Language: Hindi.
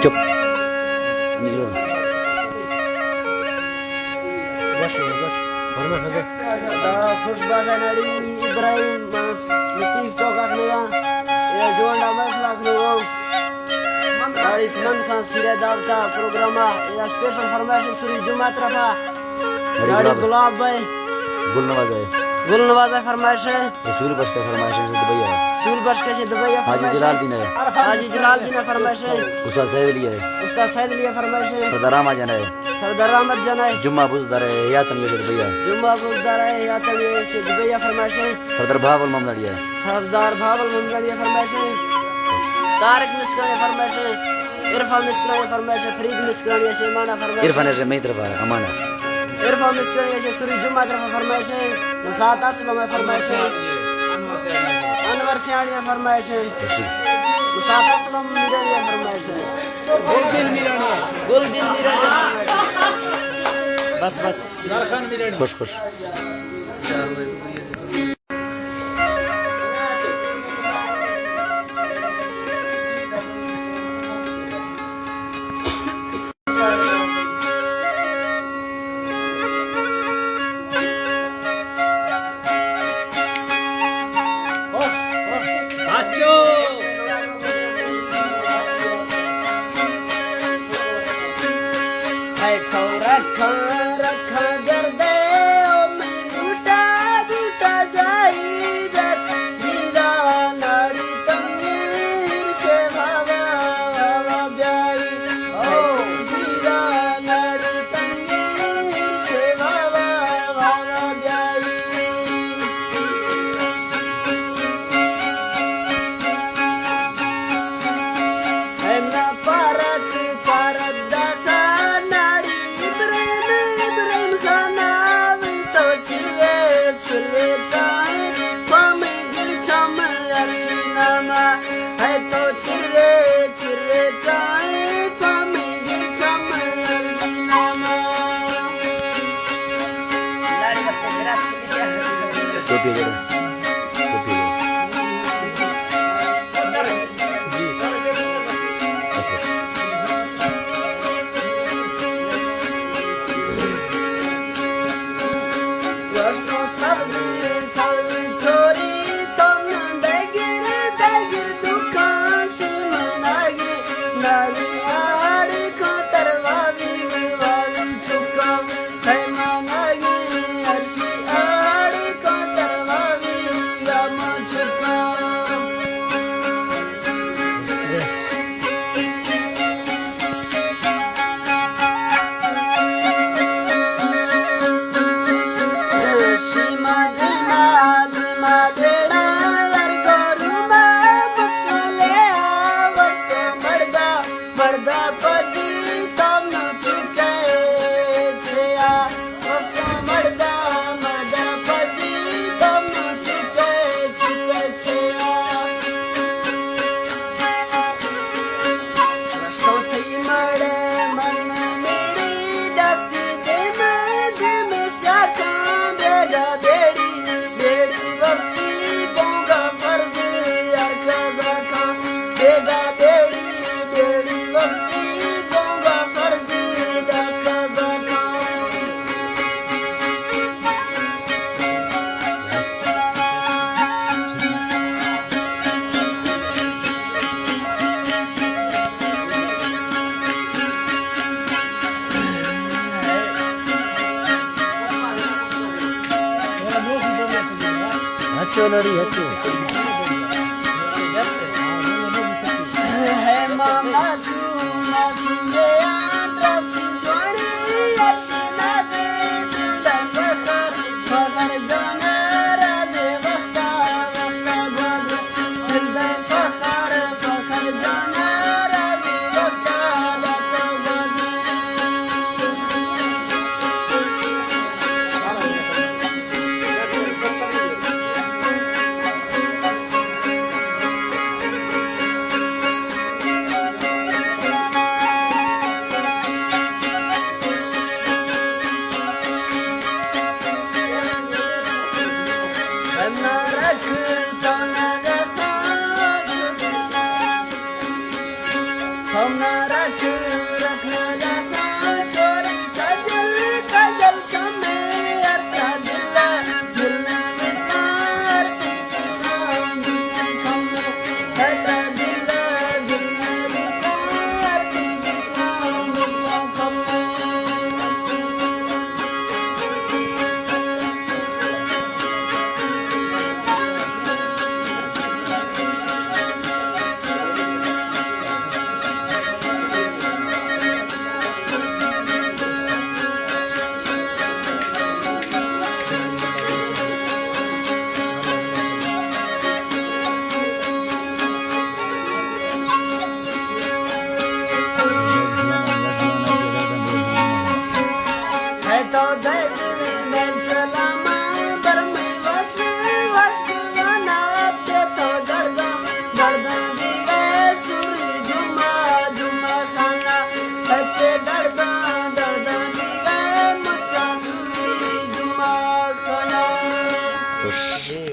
चुप खुशबाजारी इब्राहिम लतीफ चौक आखनेगा या जोन डामर लाखनेगा आरिस मंद खान सिरा दावता प्रोग्रामा या स्पेशल फरमाइश सुरी जुमा तरफा गाड़ी गुलाब भाई गुल नवाज फरमाइश है रसूल बस का फरमाइश है दुबई है सूल बश के दुबई हाजी जलालुद्दीन है हाजी जलालुद्दीन फरमाइश है उसका सैद लिया है उसका सैद लिया फरमाइश है सरदार अहमद जाना है सरदार अहमद जाना है जुम्मा बुजदार है या तनिया से दुबई है जुम्मा बुजदार है या तनिया से दुबई फरमाइश है सरदार भावल ममदड़िया सरदार भावल ममदड़िया फरमाइश है तारिक मिस्कानी फरमाइश है इरफान मिस्कानी फरमाइश है फरीद मिस्कानी शेमाना फरमाइश इरफान से मैं तरफ अमाना इरफान मिस्कानी से सूरी जुम्मा तरफ फरमाइश है नसात असलम में फरमाइश है अनवर सियानी में फरमाइश है नसात असलम मिरानी में फरमाइश है गुलदिन मिरानी बस खुश खुश है मामा सुना सुने आंध्र रख रखना